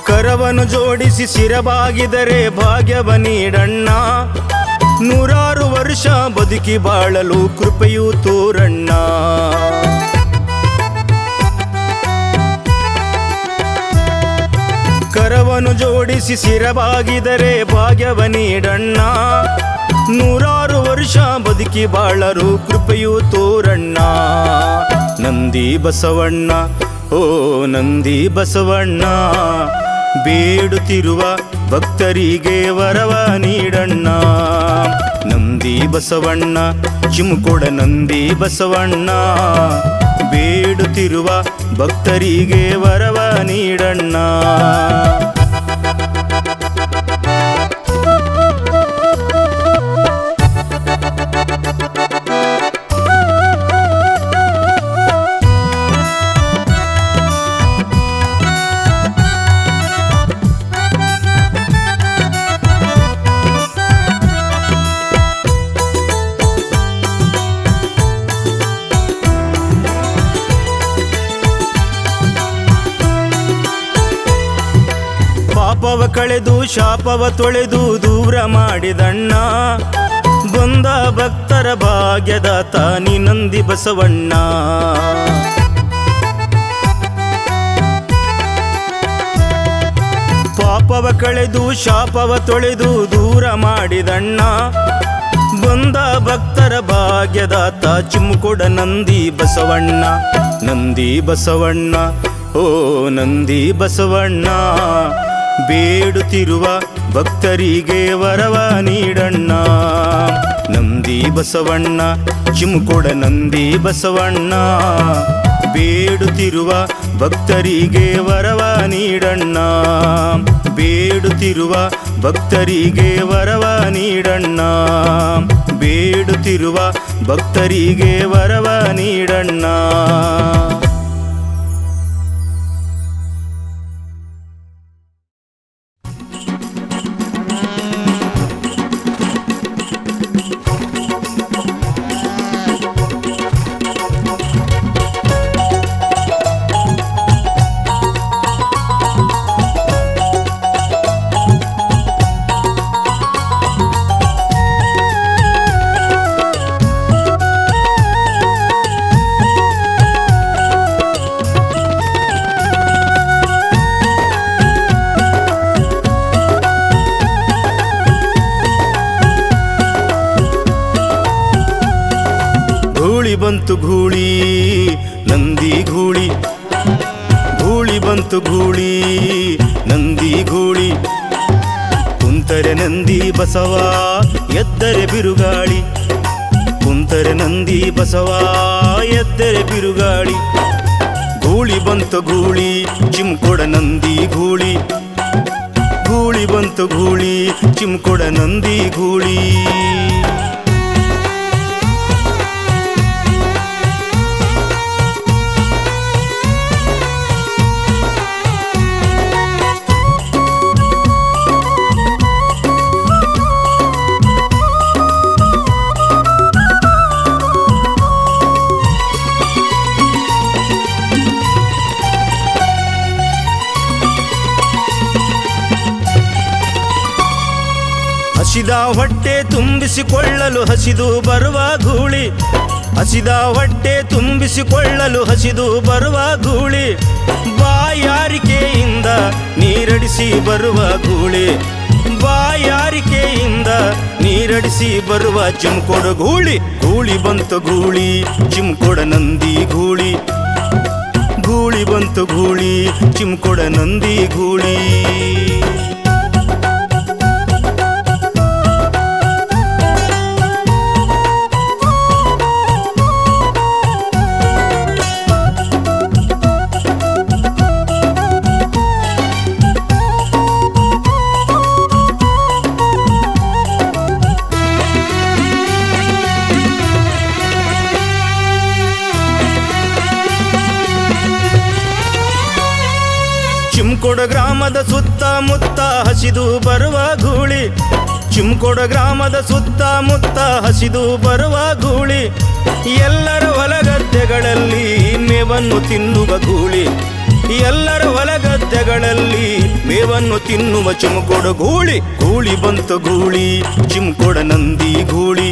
ಕರವನ್ನು ಜೋಡಿಸಿ ಶಿರಬಾಗಿದರೆ ಭಾಗ್ಯವ ನೀಡಣ್ಣ, ನೂರಾರು ವರ್ಷ ಬದುಕಿ ಬಾಳಲು ಕೃಪೆಯು ತೋರಣ್ಣ. ಕರವನ್ನು ಜೋಡಿಸಿ ಶಿರಬಾಗಿದರೆ ಭಾಗ್ಯವ ನೀಡಣ್ಣ, ನೂರಾರು ವರ್ಷ ಬದುಕಿ ಬಾಳಲು ಕೃಪೆಯು ತೋರಣ್ಣ. ನಂದಿ ಬಸವಣ್ಣ ಓ ನಂದಿ ಬಸವಣ್ಣ, ಬೇಡುತ್ತಿರುವ ಭಕ್ತರಿಗೆ ವರವ ನೀಡಣ್ಣ. ನಂದಿ ಬಸವಣ್ಣ ಚಿಮುಕೊಡ ನಂದಿ ಬಸವಣ್ಣ, ಬೇಡುತ್ತಿರುವ ಭಕ್ತರಿಗೆ ವರವ ನೀಡಣ್ಣ. ಪಾಪವ ಕಳೆದು ಶಾಪವ ತೊಳೆದು ದೂರ ಮಾಡಿದಣ್ಣ, ಬಂದ ಭಕ್ತರ ಭಾಗ್ಯದ ತಾನಿ ನಂದಿ ಬಸವಣ್ಣ. ಪಾಪವ ಕಳೆದು ಶಾಪವ ತೊಳೆದು ದೂರ ಮಾಡಿದಣ್ಣ, ಬಂದ ಭಕ್ತರ ಭಾಗ್ಯದಾತ ಚಿಮುಕೊಡ ನಂದಿ ಬಸವಣ್ಣ. ನಂದಿ ಬಸವಣ್ಣ ಓ ನಂದಿ ಬಸವಣ್ಣ, ಬೇಡುತ್ತಿರುವ ಭಕ್ತರಿಗೆ ವರವ ನೀಡಣ್ಣ. ನಂದಿ ಬಸವಣ್ಣ ಚಿಮುಕೊಡ ನಂದಿ ಬಸವಣ್ಣ, ಬೇಡುತ್ತಿರುವ ಭಕ್ತರಿಗೆ ವರವ ನೀಡಣ್ಣ ಬೇಡುತ್ತಿರುವ ಭಕ್ತರಿಗೆ ವರವ ನೀಡಣ್ಣ ಬೇಡುತ್ತಿರುವ ಭಕ್ತರಿಗೆ ವರವ ನೀಡಣ್ಣ. ಬಂತು ಗೂಳಿ ನಂದಿ ಗೂಳಿ ಗೂಳಿ ಬಂತು ಗೂಳಿ ನಂದಿ ಗೂಳಿ ಕುಂತರೆ ನಂದಿ ಬಸವ ಎದ್ದರೆ ಬಿರುಗಾಳಿ ಕುಂತರೆ ನಂದಿ ಬಸವ ಎದ್ದರೆ ಬಿರುಗಾಳಿ ಗೂಳಿ ಬಂತು ಗೂಳಿ ಚಿಮ್ಕೊಡ ನಂದಿ ಗೂಳಿ ಗೂಳಿ ಬಂತು ಗೂಳಿ ಚಿಮ್ಕೊಡ ನಂದಿ ಗೂಳಿ. ಹಸಿದ ಹೊಟ್ಟೆ ತುಂಬಿಸಿಕೊಳ್ಳಲು ಹಸಿದು ಬರುವ ಗೂಳಿ ಹಸಿದ ಹೊಟ್ಟೆ ತುಂಬಿಸಿಕೊಳ್ಳಲು ಹಸಿದು ಬರುವ ಗೂಳಿ ಬಾಯಾರಿಕೆಯಿಂದ ನೀರಡಿಸಿ ಬರುವ ಗೂಳಿ ಬಾಯಾರಿಕೆಯಿಂದ ನೀರಡಿಸಿ ಬರುವ ಚಿಮ್ಕೊಡ ಗೂಳಿ ಗೂಳಿ ಬಂತು ಗೂಳಿ ಚಿಮ್ಕೊಡ ನಂದಿ ಗೂಳಿ ಗೂಳಿ ಬಂತು ಗೂಳಿ ಚಿಮ್ಕೊಡ ನಂದಿ ಗೂಳಿ. ಚಿಮ್ಕೊಡ ಗ್ರಾಮದ ಸುತ್ತಮುತ್ತ ಹಸಿದು ಬರುವ ಗೂಳಿ ಚಿಮ್ಕೊಡ ಗ್ರಾಮದ ಸುತ್ತಮುತ್ತ ಹಸಿದು ಬರುವ ಗೂಳಿ ಎಲ್ಲರ ಹೊಲಗದ್ದೆಗಳಲ್ಲಿ ಮೇವನ್ನು ತಿನ್ನುವ ಗೂಳಿ ಎಲ್ಲರ ಹೊಲಗದ್ದೆಗಳಲ್ಲಿ ಮೇವನ್ನು ತಿನ್ನುವ ಚಿಮ್ಕೊಡ ಗೂಳಿ ಗೂಳಿ ಬಂತು ಗೂಳಿ ಚಿಮ್ಕೊಡ ನಂದಿ ಗೂಳಿ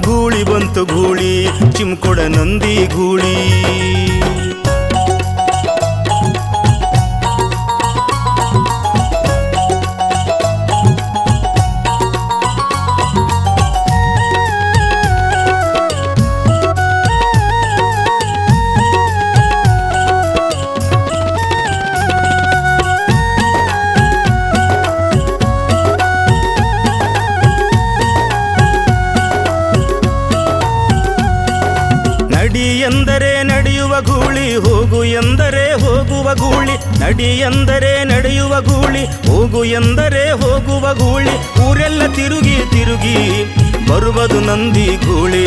ಗೂಳಿ ಬಂತು ಗೂಳಿ ಚಿಮ್ಕೊಡ ನಂದಿ ಗೂಳಿ. ನಡಿ ಎಂದರೆ ನಡೆಯುವ ಗೂಳಿ ಹೋಗು ಎಂದರೆ ಹೋಗುವ ಗೂಳಿ ನಡಿ ಎಂದರೆ ನಡೆಯುವ ಗೂಳಿ ಹೋಗು ಎಂದರೆ ಹೋಗುವ ಗೂಳಿ ಊರೆಲ್ಲ ತಿರುಗಿ ತಿರುಗಿ ಬರುವುದು ನಂದಿ ಗೂಳಿ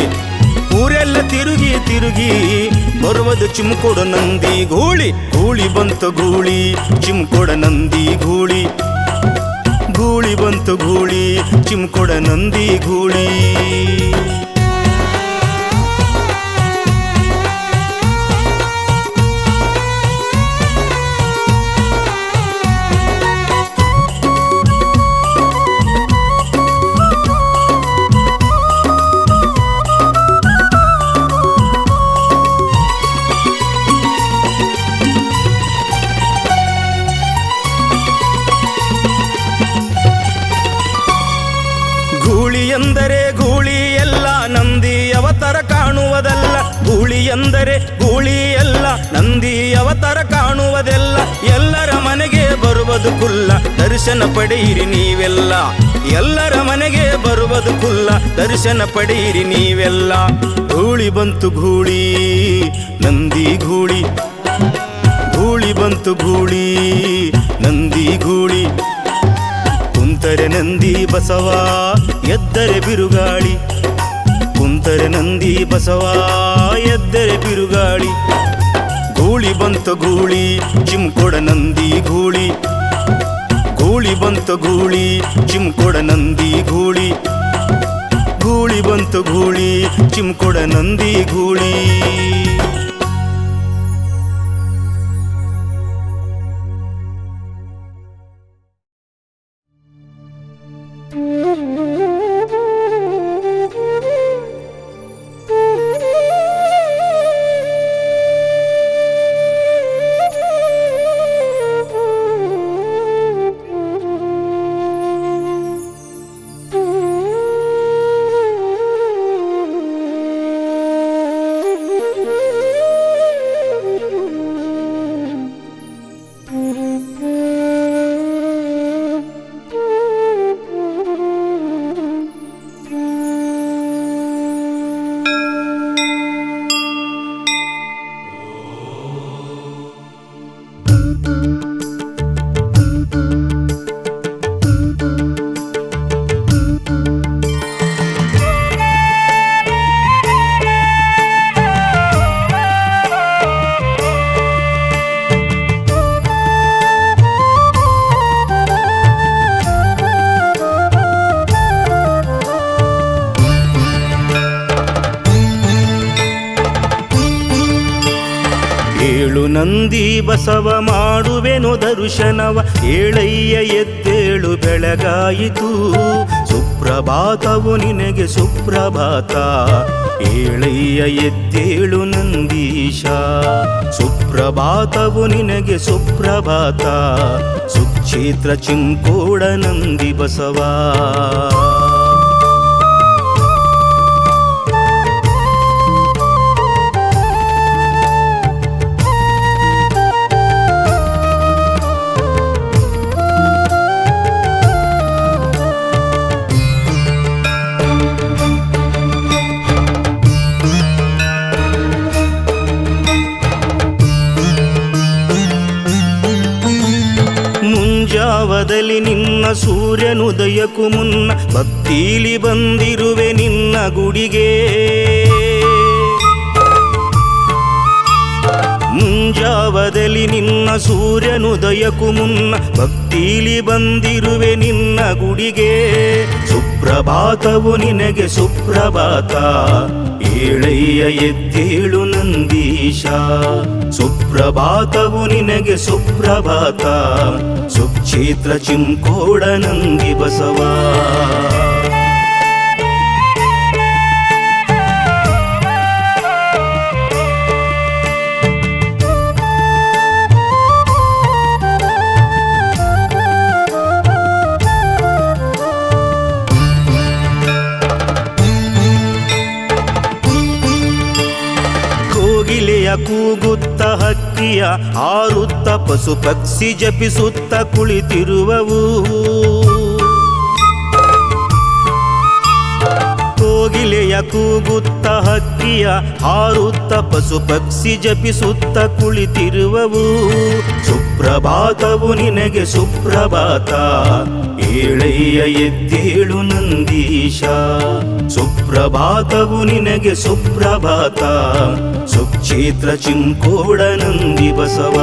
ಊರೆಲ್ಲ ತಿರುಗಿ ತಿರುಗಿ ಬರುವುದು ಚಿಮ್ಕೊಡ ನಂದಿ ಗೂಳಿ ಗೂಳಿ ಬಂತು ಗೂಳಿ ಚಿಮ್ಕೊಡ ನಂದಿ ಗೂಳಿ ಗೂಳಿ ಬಂತು ಗೂಳಿ ಚಿಮ್ಕೊಡ ನಂದಿ ಗೂಳಿ. ಗೂಳಿ ಎಂದರೆ ಗೂಳಿ ಎಲ್ಲ ನಂದಿ ಅವತಾರ ಕಾಣುವುದಲ್ಲ ಗೂಳಿ ಎಂದರೆ ಗೂಳಿ ಎಲ್ಲ ನಂದಿ ಅವತಾರ ಕಾಣುವುದೆಲ್ಲ ಎಲ್ಲರ ಮನೆಗೆ ಬರುವುದು ಕುಲ್ಲ ದರ್ಶನ ಪಡೆಯಿರಿ ನೀವೆಲ್ಲ ಎಲ್ಲರ ಮನೆಗೆ ಬರುವುದು ಕುಲ್ಲ ದರ್ಶನ ಪಡೆಯಿರಿ ನೀವೆಲ್ಲ ಗೂಳಿ ಬಂತು ಗೂಳಿ ನಂದಿ ಗೂಳಿ ಗೂಳಿ ಬಂತು ಗೂಳಿ ನಂದಿ ಗೂಳಿ ಕುಂತರೆ ನಂದಿ ಬಸವ ಎದ್ದರೆ ಬಿರುಗಾಳಿ ಕುಂತರೆ ನಂದಿ ಬಸವ ಎದ್ದರೆ ಬಿರುಗಾಳಿ ಗೂಳಿ ಬಂತು ಗೂಳಿ ಚಿಮ್ಕೊಡ ನಂದಿ ಗೂಳಿ ಗೂಳಿ ಬಂತು ಗೂಳಿ ಚಿಮ್ಕೊಡ ನಂದಿ ಗೂಳಿ ಗೂಳಿ ಬಂತು ಗೂಳಿ ಚಿಮ್ಕೊಡ ನಂದಿ ಗೂಳಿ ಏಳು ನಂದಿ ಬಸವ ಮಾಡುವೆನು ದರ್ಶನವ ಏಳಯ್ಯ ಎದ್ದೇಳು ಬೆಳಗಾಯಿತು ಸುಪ್ರಭಾತವು ನಿನಗೆ ಸುಪ್ರಭಾತ ಏಳಯ್ಯ ಎದ್ದೇಳು ನಂದೀಶ ಸುಪ್ರಭಾತವು ನಿನಗೆ ಸುಪ್ರಭಾತ ಸುಕ್ಷೇತ್ರ ಚಿಂಕೋಡ ನಂದಿ ಬಸವ ಮುಂಜಾವದಲ್ಲಿ ನಿನ್ನ ಸೂರ್ಯನುದಯಕ್ಕೂ ಮುನ್ನ ಭಕ್ತಿಲಿ ಬಂದಿರುವೆ ನಿನ್ನ ಗುಡಿಗೆ ಮುಂಜಾವದಲ್ಲಿ ನಿನ್ನ ಸೂರ್ಯನುದಯಕ್ಕೂ ಮುನ್ನ ಭಕ್ತಿಲಿ ಬಂದಿರುವೆ ನಿನ್ನ ಗುಡಿಗೆ ಸುಪ್ರಭಾತವು ನಿನಗೆ ಸುಪ್ರಭಾತ ಏಳಯ್ಯ ಎದ್ದೇಳು ನಂದೀಶ ಸುಪ್ರಭಾತವು ನಿನಗೆ ಸುಪ್ರಭಾತ ಸುಕ್ಷೇತ್ರ ಚಿಂಕೋಡ ನಂದಿ ಬಸವ ಕೂಗುತ್ತ ಹಕ್ಕಿಯ ಆರುತ್ತ ಪಶು ಪಕ್ಷಿ ಜಪಿಸುತ್ತ ಕುಳಿತಿರುವವು ಕೋಗಿಲೆಯ ಕೂಗುತ್ತ ಹಕ್ಕಿಯ ಹಾರುತ್ತ ಪಶು ಪಕ್ಷಿ ಜಪಿಸುತ್ತ ಕುಳಿತಿರುವವು ಸುಪ್ರಭಾತವು ನಿನಗೆ ಸುಪ್ರಭಾತ ಏಳಯ್ಯ ಎದ್ದೇಳು ನಂದೀಶ ಸುಪ್ರಭಾತವು ನಿನಗೆ ಸುಪ್ರಭಾತ ಸುಕ್ಷೇತ್ರ ಚಿಂಕೋಡ ನಂದಿ ಬಸವ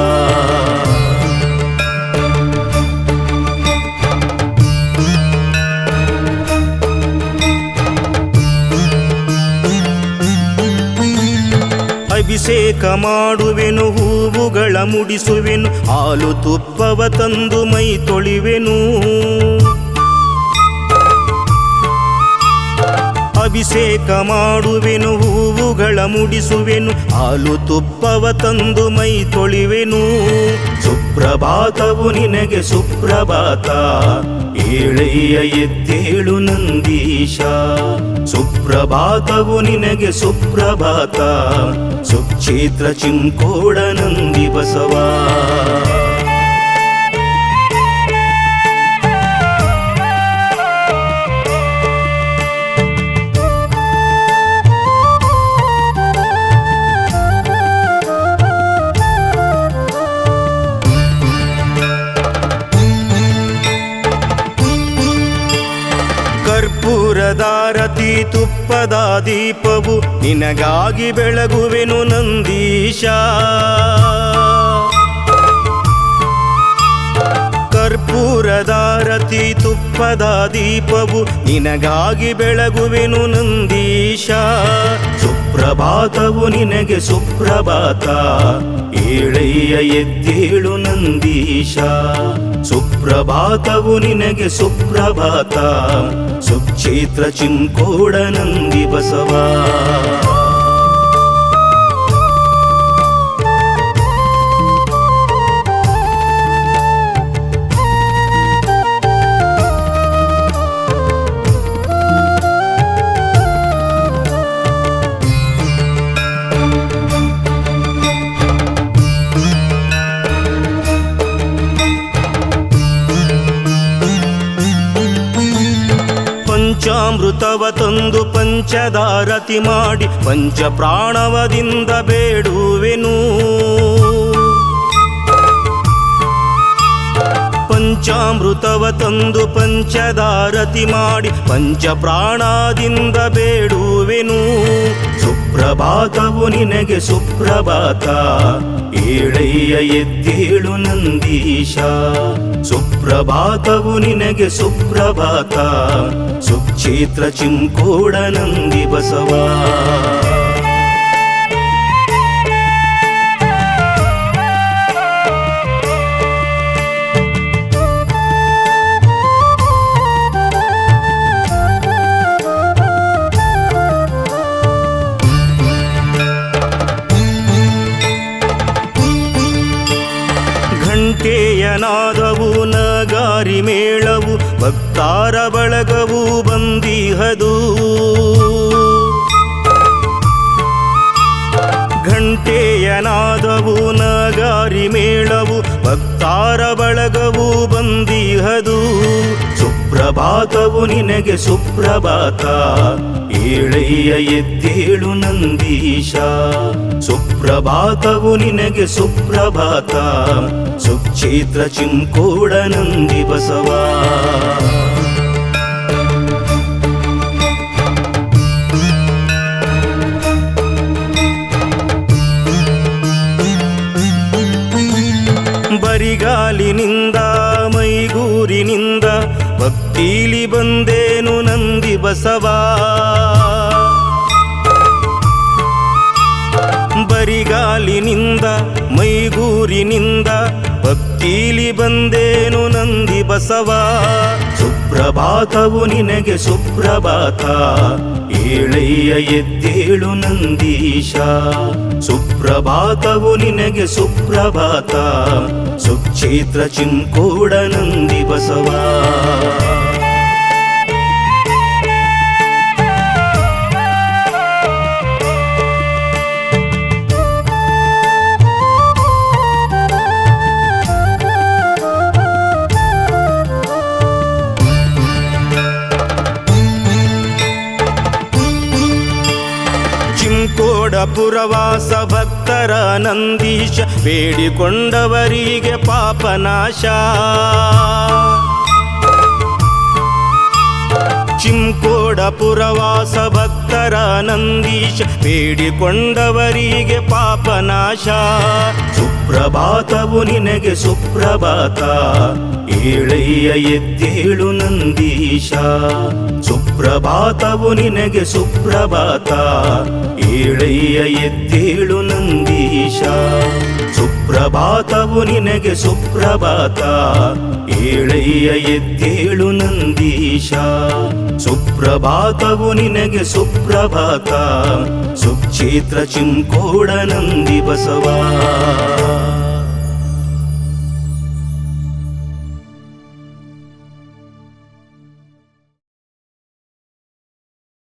ಅಭಿಷೇಕ ಮಾಡುವೆನು ಹೂವುಗಳ ಮುಡಿಸುವೆನು ಹಾಲು ತುಪ್ಪವ ತಂದು ಮೈ ತೊಳಿವೆನು ಅಭಿಷೇಕ ಮಾಡುವೆನು ಹೂವುಗಳ ಮುಡಿಸುವೆನು ಹಾಲು ತುಪ್ಪವ ತಂದು ಮೈ ತೊಳಿವೆನು ಸುಪ್ರಭಾತವು ನಿನಗೆ ಸುಪ್ರಭಾತ ಏಳಯ್ಯ ಎದ್ದೇಳು ನಂದೀಶ ಸುಪ್ರಭಾತವು ನಿನಗೆ ಸುಪ್ರಭಾತ ಸುಕ್ಷೇತ್ರ ಚಿಂಕೋಡ ನಂದಿ ಬಸವ ಕರ್ಪೂರದಾರತಿ ತುಪ್ಪದ ದೀಪವು ನಿನಗಾಗಿ ಬೆಳಗುವೆನು ನಂದೀಶ. ಕರ್ಪೂರದಾರತಿ ತುಪ್ಪದ ದೀಪವು ನಿನಗಾಗಿ ಬೆಳಗುವೆನು ನಂದೀಶ. ಸುಪ್ರಭಾತವು ನಿನಗೆ ಸುಪ್ರಭಾತ, ಏಳಯ್ಯ ಎದ್ದೇಳು ನಂದೀಶ. ಸುಪ್ರಭಾತವು ನಿನಗೆ ಸುಪ್ರಭಾತ, ಸುಕ್ಷೇತ್ರ ಚಿಂಕೋಡ ನಂದಿ ಬಸವ. ಪಂಚಾಮೃತವ ತಂದು ಪಂಚದಾರತಿ ಮಾಡಿ ಪಂಚ ಪ್ರಾಣವದಿಂದ ಬೇಡುವೆನು. ಪಂಚಾಮೃತವ ತಂದು ಪಂಚದಾರತಿ ಮಾಡಿ ಪಂಚ ಪ್ರಾಣದಿಂದ ಬೇಡುವೆನು. ಸುಪ್ರಭಾತವು ನಿನಗೆ ಸುಪ್ರಭಾತ, ಏಳಯ್ಯ ಎದ್ದೇಳು ನಂದೀಶ. ಸುಪ್ರಭಾತವು ನಿನಗೆ ಸುಪ್ರಭಾತ, ಸುಕ್ಷೇತ್ರ ಚಿಂಕೋಡ ನಂದಿ ಬಸವ. ಘಂಟೆಯನಾದವು ನಗಾರಿ ಮೇಳವು ಭಕ್ತಾರ ಬಳಗವು ಬಂದಿಹದು. ಘಂಟೆಯನಾದವು ನಗಾರಿ ಮೇಳವು ಭಕ್ತಾರ ಬಳಗವು ಬಂದಿಹದು. ಸುಪ್ರಭಾತವು ನಿನಗೆ ಸುಪ್ರಭಾತ, ಏಳಯ್ಯ ಎದ್ದೇಳು ನಂದೀಶ. ಸುಪ್ರಭಾತವು ನಿನಗೆ ಸುಪ್ರಭಾತ, ಸುಕ್ಷೇತ್ರ ಚಿಂಕೋಡ ನಂದಿ ಬಸವ. ಬರಿಗಾಲಿನಿಂದ ಮೈಗೂರಿನಿಂದ ಭಕ್ತಿಲಿ ಬಂದೇನು ನಂದಿ ಬಸವ. ಬರಿಗಾಲಿನಿಂದ ಮೈಗೂರಿನಿಂದ ಭಕ್ತಿಲಿ ಬಂದೇನು ನಂದಿ ಬಸವ. ಸುಪ್ರಭಾತವು ನಿನಗೆ ಸುಪ್ರಭಾತ, ಏಳಯ್ಯ ಎದ್ದೇಳು ನಂದೀಶ. ಸುಪ್ರಭಾತವು ನಿನಗೆ ಸುಪ್ರಭಾತ, ಸುಕ್ಷೇತ್ರ ಚಿಂಕೋಡ ನಂದಿ ಬಸವ. ಚಿಂಕೋಡಪುರವಾಸ ಭಕ್ತರ ನಂದೀಶ, ಬೇಡಿಕೊಂಡವರಿಗೆ ಪಾಪನಾಶ. ಚಿಂಕೋಡಪುರವಾಸ ಭಕ್ತರ ನಂದೀಶ, ಬೇಡಿಕೊಂಡವರಿಗೆ ಪಾಪನಾಶ. ಸುಪ್ರಭಾತವು ನಿನಗೆ ಸುಪ್ರಭಾತ, ಏಳಯ್ಯ ಎದ್ದೇಳು ನಂದೀಶ. ಸುಪ್ರಭಾತವು ನಿನಗೆ ಸುಪ್ರಭಾತ, ಏಳಯ್ಯ ಎದ್ದೇಳು ನಂದೀಶ. ಸುಪ್ರಭಾತವು ನಿನಗೆ ಸುಪ್ರಭಾತ, ಏಳಯ್ಯ ಎದ್ದೇಳು ನಂದೀಶ. ಸುಪ್ರಭಾತವು ನಿನಗೆ ಸುಪ್ರಭಾತ, ಸುಕ್ಷೇತ್ರ ಚಿಂಕೋಡ ನಂದಿ ಬಸವ.